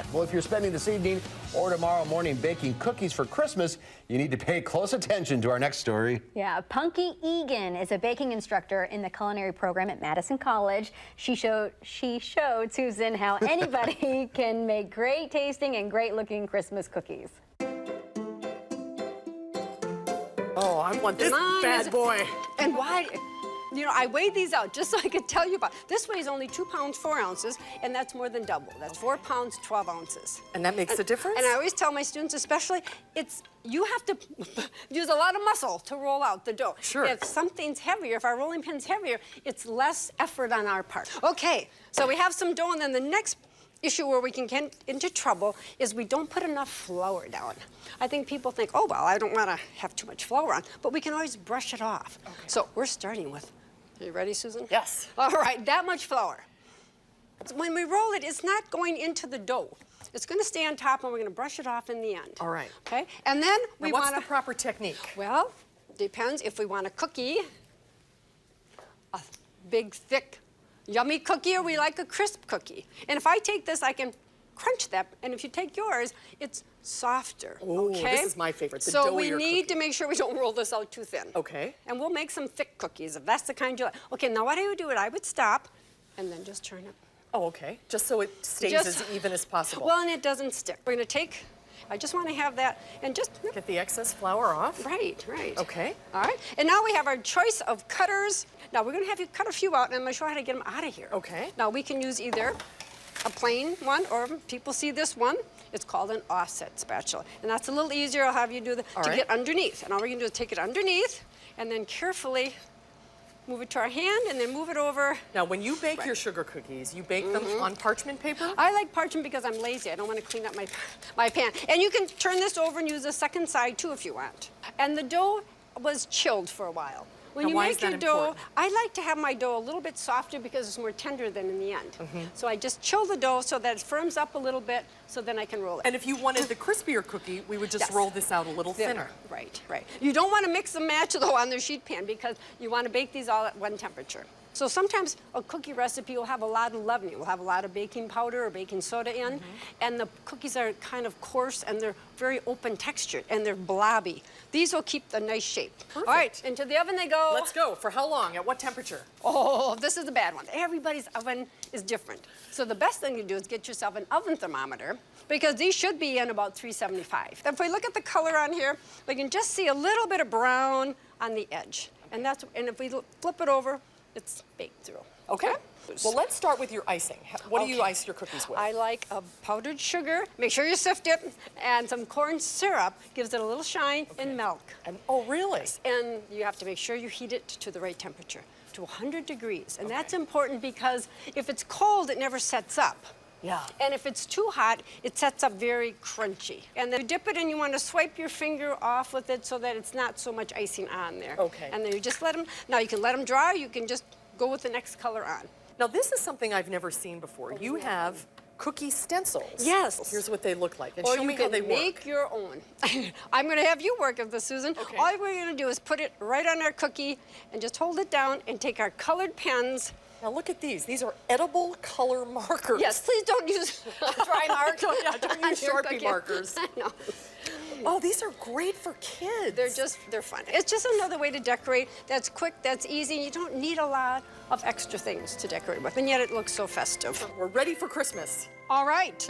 out. Well, if you're spending this evening or tomorrow morning baking cookies for Christmas, you need to pay close attention to our next story. Yeah, Punky Egan is a baking instructor in the culinary program at Madison College. She showed Susan how anybody can make great tasting and great looking Christmas cookies. Oh, I want this bad boy. And why? You know, I weighed these out just so I could tell you about. This weighs only 2 pounds, 4 ounces, and that's more than double. That's 4 pounds, 12 ounces. And that makes a difference? And I always tell my students, especially, you have to use a lot of muscle to roll out the dough. Sure. If something's heavier, if our rolling pin's heavier, it's less effort on our part. Okay, so we have some dough, and then the next issue where we can get into trouble is we don't put enough flour down. I think people think, oh, well, I don't want to have too much flour on, but we can always brush it off. Okay. So we're starting with, are you ready, Susan? Yes. All right, that much flour. When we roll it, it's not going into the dough. It's going to stay on top, and we're going to brush it off in the end. All right. Okay, and then we want to... What's the proper technique? Well, depends if we want a cookie, a big, thick, yummy cookie, or we like a crisp cookie. And if I take this, I can crunch that, and if you take yours, it's softer. Ooh, okay? This is my favorite, the So we doughier need cookie. to make sure we don't roll this out too thin. Okay. And we'll make some thick cookies, if that's the kind you like. Okay, now what I would do, I would stop, and then just turn it. Oh, okay. Just so it stays as even as possible. Well, and it doesn't stick. We're gonna take, I just wanna have that, and just... Get the excess flour off? Right, right. Okay. All right, and now we have our choice of cutters. Now we're gonna have you cut a few out, and I'm gonna show you how to get them out of here. Okay. Now we can use either a plain one, or people see this one. It's called an offset spatula, and that's a little easier. I'll have you do get underneath. And all we're gonna do is take it underneath, and then carefully move it to our hand, and then move it over. Now, when you bake your sugar cookies, you bake them on parchment paper? I like parchment because I'm lazy. I don't want to clean up my pan. And you can turn this over and use the second side too if you want. And the dough was chilled for a while. When you make your dough, I like to have my dough a little bit softer because it's more tender than in the end. So I just chill the dough so that it firms up a little bit, so then I can roll it. And if you wanted the crispier cookie, we would just roll this out a little thinner. Right, right. You don't want to mix and match though on the sheet pan because you want to bake these all at one temperature. So sometimes a cookie recipe will have a lot of leavening. We'll have a lot of baking powder or baking soda in, and the cookies are kind of coarse, and they're very open textured, and they're blobby. These will keep the nice shape. Perfect. All right, into the oven they go. Let's go. For how long? At what temperature? Oh, this is the bad one. Everybody's oven is different. So the best thing to do is get yourself an oven thermometer, because these should be in about 375. If we look at the color on here, we can just see a little bit of brown on the edge. And if we flip it over, it's baked through. Okay. Well, let's start with your icing. What do you ice your cookies with? I like a powdered sugar. Make sure you sift it. And some corn syrup gives it a little shine, and milk. And, oh, really? And you have to make sure you heat it to the right temperature, to 100 degrees. And that's important because if it's cold, it never sets up. Yeah. And if it's too hot, it sets up very crunchy. And then you dip it, and you want to swipe your finger off with it so that it's not so much icing on there. Okay. And then you just let them, now you can let them dry, you can just go with the next color on. Now, this is something I've never seen before. You have cookie stencils. Yes. Here's what they look like. And Or show you me how they can work. make your own. I'm going to have you work with this, Susan. Okay. All we're going to do is put it right on our cookie and just hold it down and take our colored pens. Now, look at these. These are edible color markers. Yes, please don't use dry mark. Don't use Sharpie cookie. markers. No. Oh, these are great for kids. They're fun. It's just another way to decorate that's quick, that's easy. You don't need a lot of extra things to decorate with, and yet it looks so festive. We're ready for Christmas. All right.